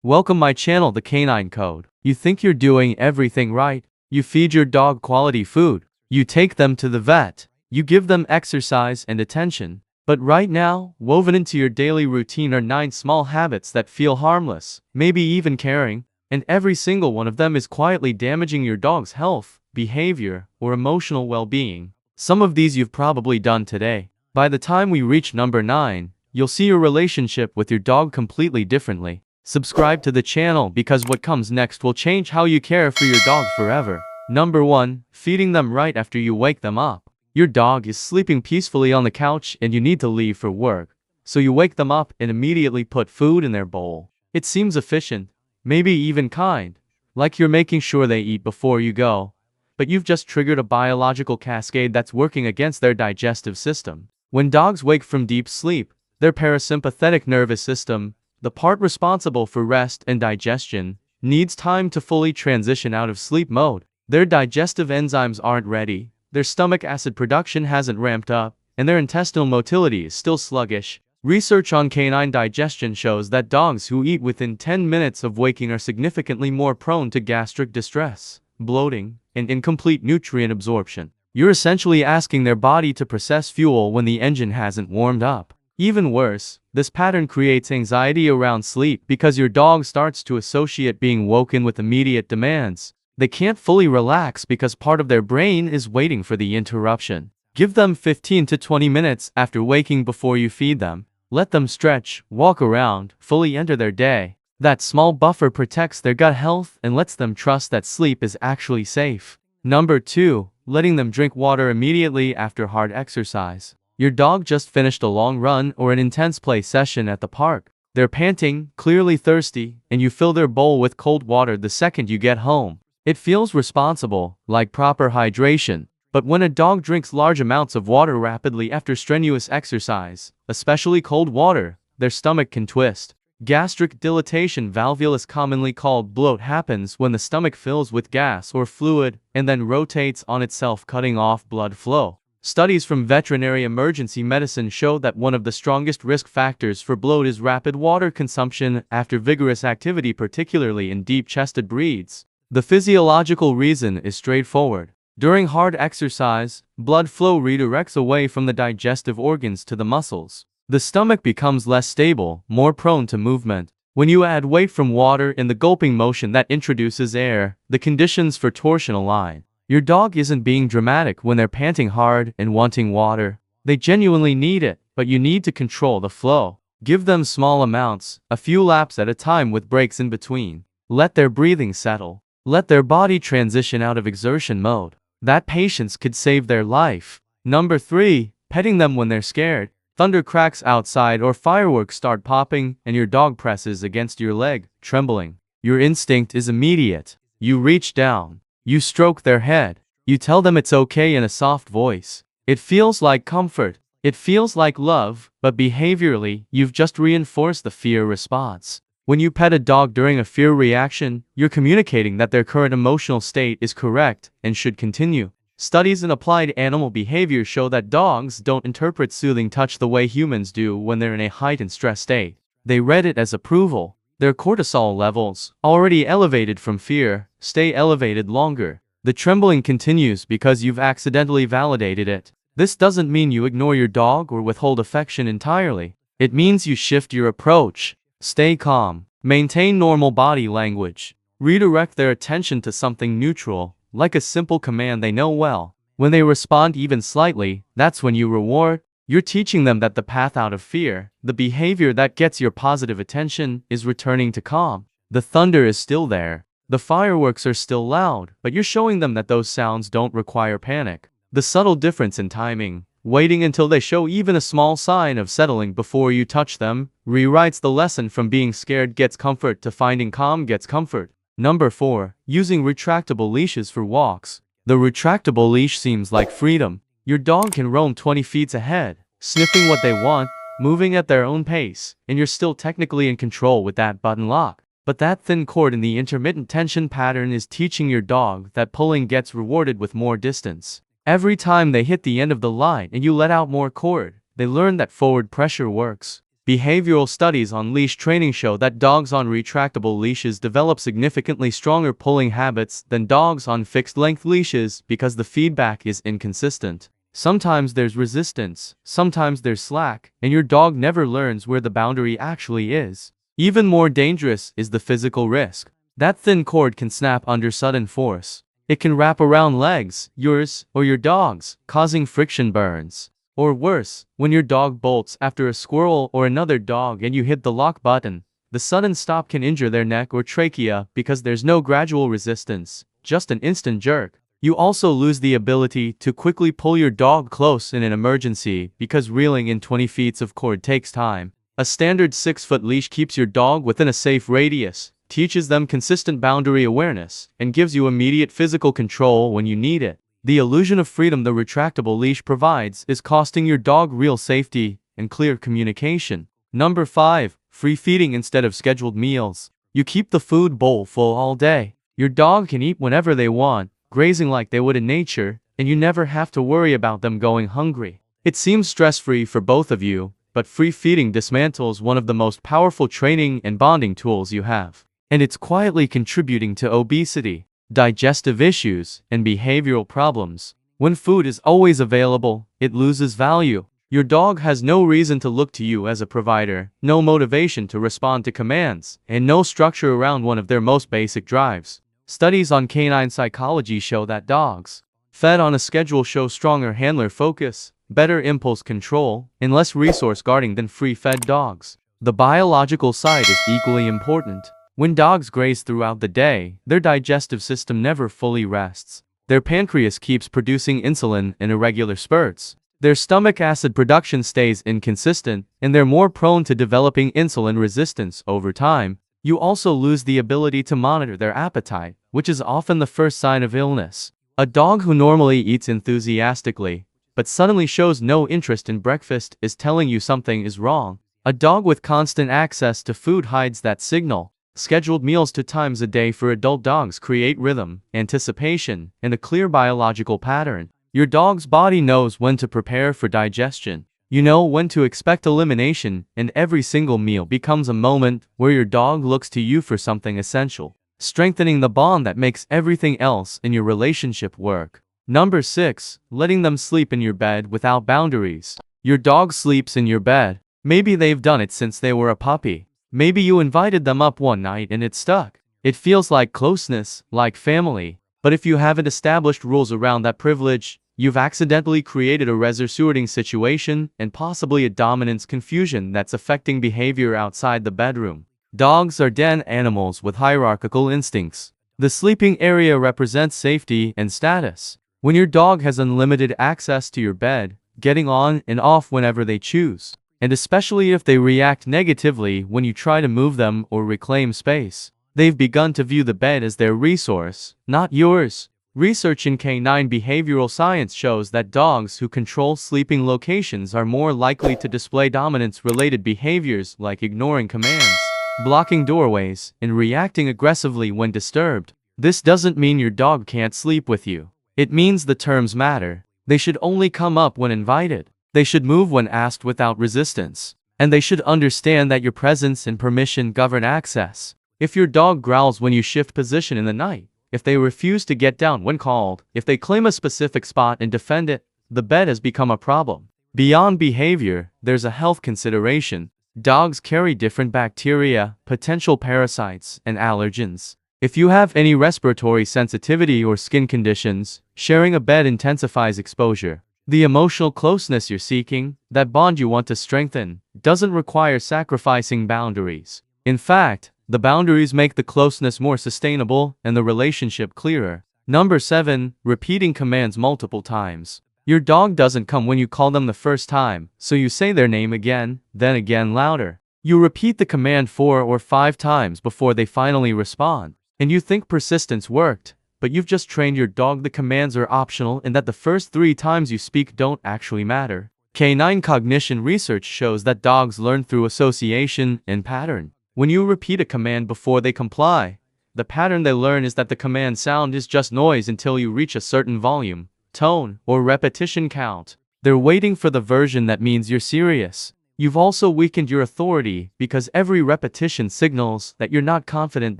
Welcome my channel, the Canine Code. You think you're doing everything right. You feed your dog quality food. You take them to the vet. You give them exercise and attention. But right now, woven into your daily routine are 9 small habits that feel harmless, maybe even caring, and every single one of them is quietly damaging your dog's health, behavior, or emotional well-being. Some of these you've probably done today. By the time we reach number 9, you'll see your relationship with your dog completely differently. Subscribe to the channel because what comes next will change how you care for your dog forever. Number 1. Feeding them right after you wake them up. Your dog is sleeping peacefully on the couch and you need to leave for work. So you wake them up and immediately put food in their bowl. It seems efficient, maybe even kind, like you're making sure they eat before you go. But you've just triggered a biological cascade that's working against their digestive system. When dogs wake from deep sleep, their parasympathetic nervous system, the part responsible for rest and digestion, needs time to fully transition out of sleep mode. Their digestive enzymes aren't ready, their stomach acid production hasn't ramped up, and their intestinal motility is still sluggish. Research on canine digestion shows that dogs who eat within 10 minutes of waking are significantly more prone to gastric distress, bloating, and incomplete nutrient absorption. You're essentially asking their body to process fuel when the engine hasn't warmed up. Even worse, this pattern creates anxiety around sleep because your dog starts to associate being woken with immediate demands. They can't fully relax because part of their brain is waiting for the interruption. Give them 15 to 20 minutes after waking before you feed them. Let them stretch, walk around, fully enter their day. That small buffer protects their gut health and lets them trust that sleep is actually safe. Number 2. Letting them drink water immediately after hard exercise. Your dog just finished a long run or an intense play session at the park. They're panting, clearly thirsty, and you fill their bowl with cold water the second you get home. It feels responsible, like proper hydration. But when a dog drinks large amounts of water rapidly after strenuous exercise, especially cold water, their stomach can twist. Gastric dilatation, valvulus commonly called bloat, happens when the stomach fills with gas or fluid and then rotates on itself, cutting off blood flow. Studies from veterinary emergency medicine show that one of the strongest risk factors for bloat is rapid water consumption after vigorous activity, particularly in deep-chested breeds. The physiological reason is straightforward. During hard exercise, blood flow redirects away from the digestive organs to the muscles. The stomach becomes less stable, more prone to movement. When you add weight from water in the gulping motion that introduces air, the conditions for torsion align. Your dog isn't being dramatic when they're panting hard and wanting water. They genuinely need it, but you need to control the flow. Give them small amounts, a few laps at a time with breaks in between. Let their breathing settle. Let their body transition out of exertion mode. That patience could save their life. Number 3. Petting them when they're scared. Thunder cracks outside or fireworks start popping and your dog presses against your leg, trembling. Your instinct is immediate. You reach down. You stroke their head. You tell them it's okay in a soft voice. It feels like comfort. It feels like love, but behaviorally, you've just reinforced the fear response. When you pet a dog during a fear reaction, you're communicating that their current emotional state is correct and should continue. Studies in applied animal behavior show that dogs don't interpret soothing touch the way humans do when they're in a heightened stress state. They read it as approval. Their cortisol levels, already elevated from fear, stay elevated longer. The trembling continues because you've accidentally validated it. This doesn't mean you ignore your dog or withhold affection entirely. It means you shift your approach. Stay calm. Maintain normal body language. Redirect their attention to something neutral, like a simple command they know well. When they respond even slightly, that's when you reward. You're teaching them that the path out of fear, the behavior that gets your positive attention, is returning to calm. The thunder is still there. The fireworks are still loud, but you're showing them that those sounds don't require panic. The subtle difference in timing, waiting until they show even a small sign of settling before you touch them, rewrites the lesson from being scared gets comfort to finding calm gets comfort. Number 4. Using retractable leashes for walks. The retractable leash seems like freedom. Your dog can roam 20 feet ahead, sniffing what they want, moving at their own pace, and you're still technically in control with that button lock. But that thin cord in the intermittent tension pattern is teaching your dog that pulling gets rewarded with more distance. Every time they hit the end of the line and you let out more cord, they learn that forward pressure works. Behavioral studies on leash training show that dogs on retractable leashes develop significantly stronger pulling habits than dogs on fixed-length leashes because the feedback is inconsistent. Sometimes there's resistance, sometimes there's slack, and your dog never learns where the boundary actually is. Even more dangerous is the physical risk. That thin cord can snap under sudden force. It can wrap around legs, yours or your dog's, causing friction burns. Or worse, when your dog bolts after a squirrel or another dog and you hit the lock button, the sudden stop can injure their neck or trachea because there's no gradual resistance, just an instant jerk. You also lose the ability to quickly pull your dog close in an emergency because reeling in 20 feet of cord takes time. A standard 6-foot leash keeps your dog within a safe radius, teaches them consistent boundary awareness, and gives you immediate physical control when you need it. The illusion of freedom the retractable leash provides is costing your dog real safety and clear communication. Number 5. Free feeding instead of scheduled meals. You keep the food bowl full all day. Your dog can eat whenever they want, grazing like they would in nature, and you never have to worry about them going hungry. It seems stress-free for both of you, but free feeding dismantles one of the most powerful training and bonding tools you have. And it's quietly contributing to obesity, digestive issues, and behavioral problems. When food is always available, it loses value. Your dog has no reason to look to you as a provider, no motivation to respond to commands, and no structure around one of their most basic drives. Studies on canine psychology show that dogs fed on a schedule show stronger handler focus, better impulse control, and less resource guarding than free-fed dogs. The biological side is equally important. When dogs graze throughout the day, their digestive system never fully rests. Their pancreas keeps producing insulin in irregular spurts. Their stomach acid production stays inconsistent, and they're more prone to developing insulin resistance over time. You also lose the ability to monitor their appetite, which is often the first sign of illness. A dog who normally eats enthusiastically, but suddenly shows no interest in breakfast is telling you something is wrong. A dog with constant access to food hides that signal. Scheduled meals 2 times a day for adult dogs create rhythm, anticipation, and a clear biological pattern. Your dog's body knows when to prepare for digestion. You know when to expect elimination, and every single meal becomes a moment where your dog looks to you for something essential, strengthening the bond that makes everything else in your relationship work. Number 6. Letting them sleep in your bed without boundaries. Your dog sleeps in your bed. Maybe they've done it since they were a puppy. Maybe you invited them up one night and it stuck. It feels like closeness, like family. But if you haven't established rules around that privilege, you've accidentally created a resurrecting situation and possibly a dominance confusion that's affecting behavior outside the bedroom. Dogs are den animals with hierarchical instincts. The sleeping area represents safety and status. When your dog has unlimited access to your bed, getting on and off whenever they choose, and especially if they react negatively when you try to move them or reclaim space, they've begun to view the bed as their resource, not yours. Research in canine behavioral science shows that dogs who control sleeping locations are more likely to display dominance-related behaviors like ignoring commands, blocking doorways, and reacting aggressively when disturbed. This doesn't mean your dog can't sleep with you. It means the terms matter. They should only come up when invited. They should move when asked without resistance. And they should understand that your presence and permission govern access. If your dog growls when you shift position in the night, if they refuse to get down when called, if they claim a specific spot and defend it, the bed has become a problem. Beyond behavior, there's a health consideration. Dogs carry different bacteria, potential parasites, and allergens. If you have any respiratory sensitivity or skin conditions, sharing a bed intensifies exposure. The emotional closeness you're seeking, that bond you want to strengthen, doesn't require sacrificing boundaries. In fact, the boundaries make the closeness more sustainable and the relationship clearer. Number 7. Repeating commands multiple times. Your dog doesn't come when you call them the first time, so you say their name again, then again louder. You repeat the command 4 or 5 times before they finally respond. And you think persistence worked, but you've just trained your dog the commands are optional and that the first 3 times you speak don't actually matter. Canine cognition research shows that dogs learn through association and pattern. When you repeat a command before they comply, the pattern they learn is that the command sound is just noise until you reach a certain volume, tone, or repetition count. They're waiting for the version that means you're serious. You've also weakened your authority because every repetition signals that you're not confident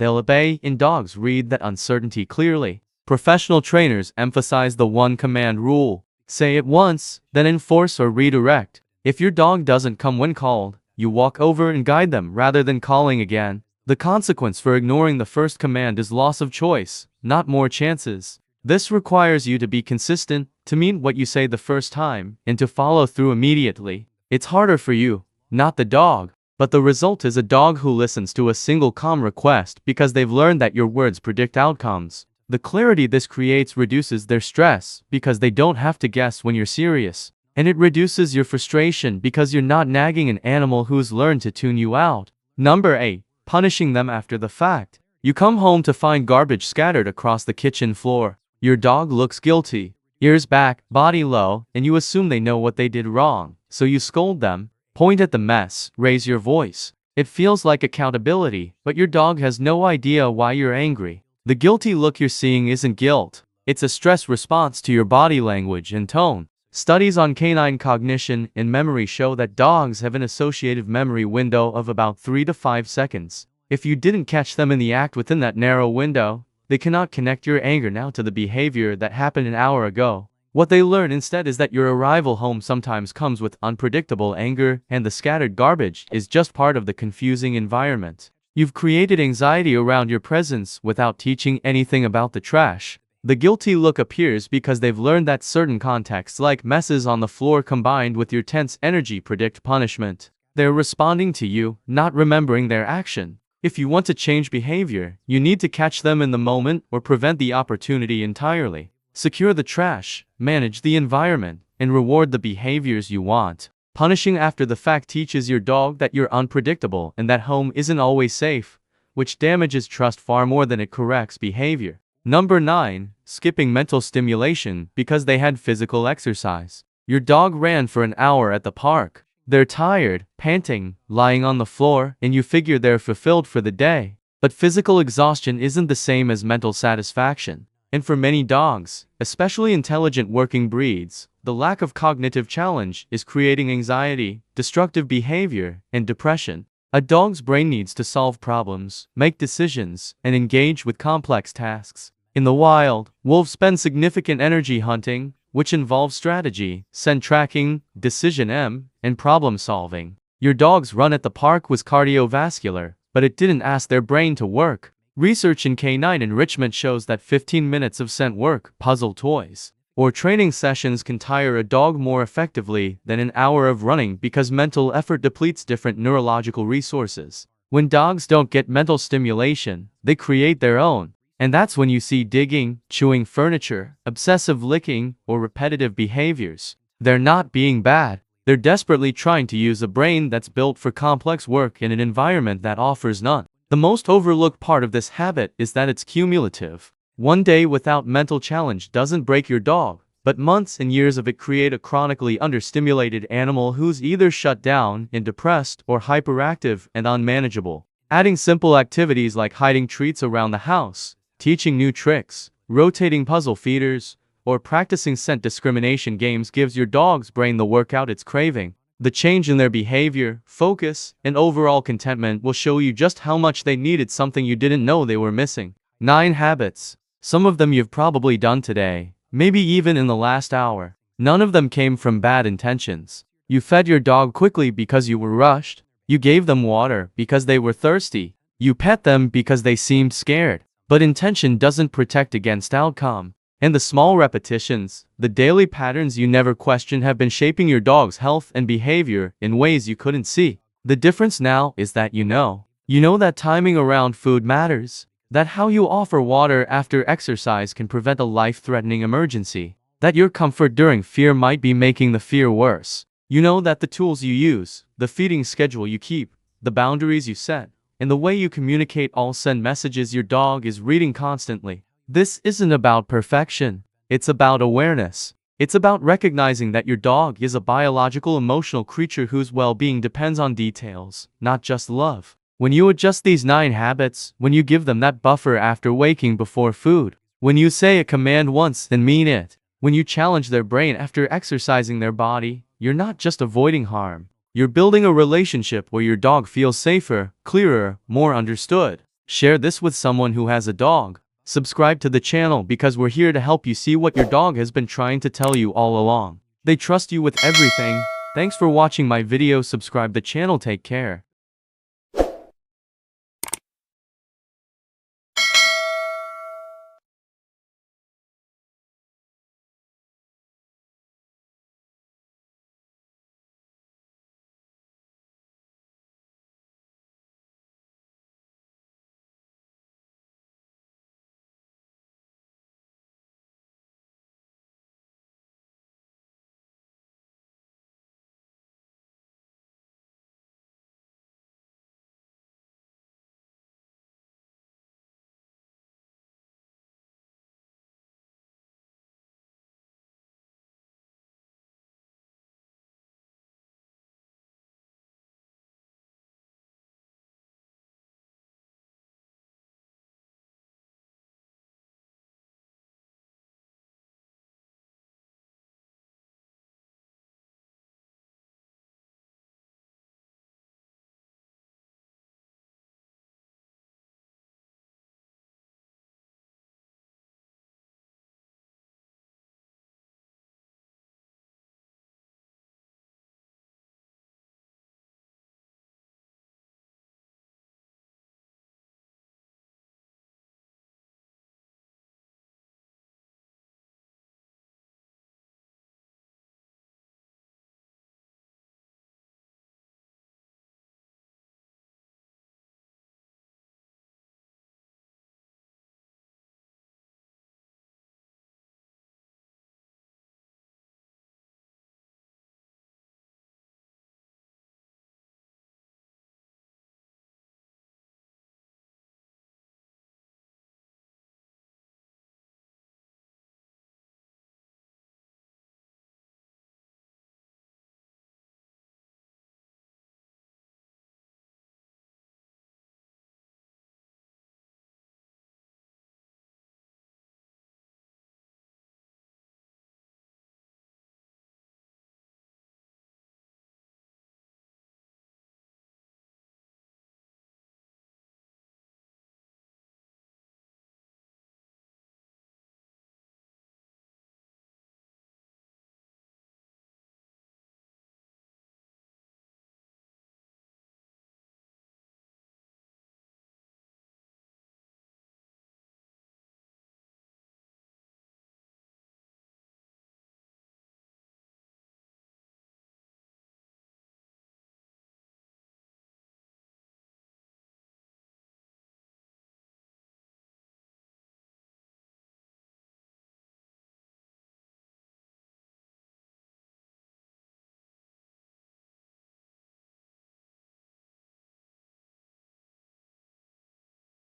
they'll obey, and dogs read that uncertainty clearly. Professional trainers emphasize the one command rule. Say it once, then enforce or redirect. If your dog doesn't come when called, you walk over and guide them rather than calling again. The consequence for ignoring the first command is loss of choice, not more chances. This requires you to be consistent, to mean what you say the first time, and to follow through immediately. It's harder for you, not the dog, but the result is a dog who listens to a single calm request because they've learned that your words predict outcomes. The clarity this creates reduces their stress because they don't have to guess when you're serious. And it reduces your frustration because you're not nagging an animal who's learned to tune you out. Number 8. Punishing them after the fact. You come home to find garbage scattered across the kitchen floor. Your dog looks guilty, ears back, body low, and you assume they know what they did wrong. So you scold them, point at the mess, raise your voice. It feels like accountability, but your dog has no idea why you're angry. The guilty look you're seeing isn't guilt. It's a stress response to your body language and tone. Studies on canine cognition and memory show that dogs have an associative memory window of about 3 to 5 seconds. If you didn't catch them in the act within that narrow window, they cannot connect your anger now to the behavior that happened an hour ago. What they learn instead is that your arrival home sometimes comes with unpredictable anger, and the scattered garbage is just part of the confusing environment. You've created anxiety around your presence without teaching anything about the trash. The guilty look appears because they've learned that certain contexts like messes on the floor combined with your tense energy predict punishment. They're responding to you, not remembering their action. If you want to change behavior, you need to catch them in the moment or prevent the opportunity entirely. Secure the trash, manage the environment, and reward the behaviors you want. Punishing after the fact teaches your dog that you're unpredictable and that home isn't always safe, which damages trust far more than it corrects behavior. Number 9. Skipping mental stimulation because they had physical exercise. Your dog ran for an hour at the park. They're tired, panting, lying on the floor, and you figure they're fulfilled for the day. But physical exhaustion isn't the same as mental satisfaction. And for many dogs, especially intelligent working breeds, the lack of cognitive challenge is creating anxiety, destructive behavior, and depression. A dog's brain needs to solve problems, make decisions, and engage with complex tasks. In the wild, wolves spend significant energy hunting, which involves strategy, scent tracking, decision and problem solving. Your dog's run at the park was cardiovascular, but it didn't ask their brain to work. Research in canine enrichment shows that 15 minutes of scent work, puzzle toys, or training sessions can tire a dog more effectively than an hour of running because mental effort depletes different neurological resources. When dogs don't get mental stimulation, they create their own. And that's when you see digging, chewing furniture, obsessive licking, or repetitive behaviors. They're not being bad. They're desperately trying to use a brain that's built for complex work in an environment that offers none. The most overlooked part of this habit is that it's cumulative. One day without mental challenge doesn't break your dog, but months and years of it create a chronically understimulated animal who's either shut down and depressed or hyperactive and unmanageable. Adding simple activities like hiding treats around the house, teaching new tricks, rotating puzzle feeders, or practicing scent discrimination games gives your dog's brain the workout it's craving. The change in their behavior, focus, and overall contentment will show you just how much they needed something you didn't know they were missing. 9 habits. Some of them you've probably done today, maybe even in the last hour. None of them came from bad intentions. You fed your dog quickly because you were rushed. You gave them water because they were thirsty. You pet them because they seemed scared. But intention doesn't protect against outcome. And the small repetitions, the daily patterns you never questioned have been shaping your dog's health and behavior in ways you couldn't see. The difference now is that you know. You know that timing around food matters. That how you offer water after exercise can prevent a life-threatening emergency. That your comfort during fear might be making the fear worse. You know that the tools you use, the feeding schedule you keep, the boundaries you set, and the way you communicate all send messages your dog is reading constantly. This isn't about perfection. It's about awareness. It's about recognizing that your dog is a biological, emotional creature whose well-being depends on details, not just love. When you adjust these 9 habits, when you give them that buffer after waking before food, when you say a command once and mean it, when you challenge their brain after exercising their body, you're not just avoiding harm. You're building a relationship where your dog feels safer, clearer, more understood. Share this with someone who has a dog. Subscribe to the channel because we're here to help you see what your dog has been trying to tell you all along. They trust you with everything. Thanks for watching my video. Subscribe the channel. Take care.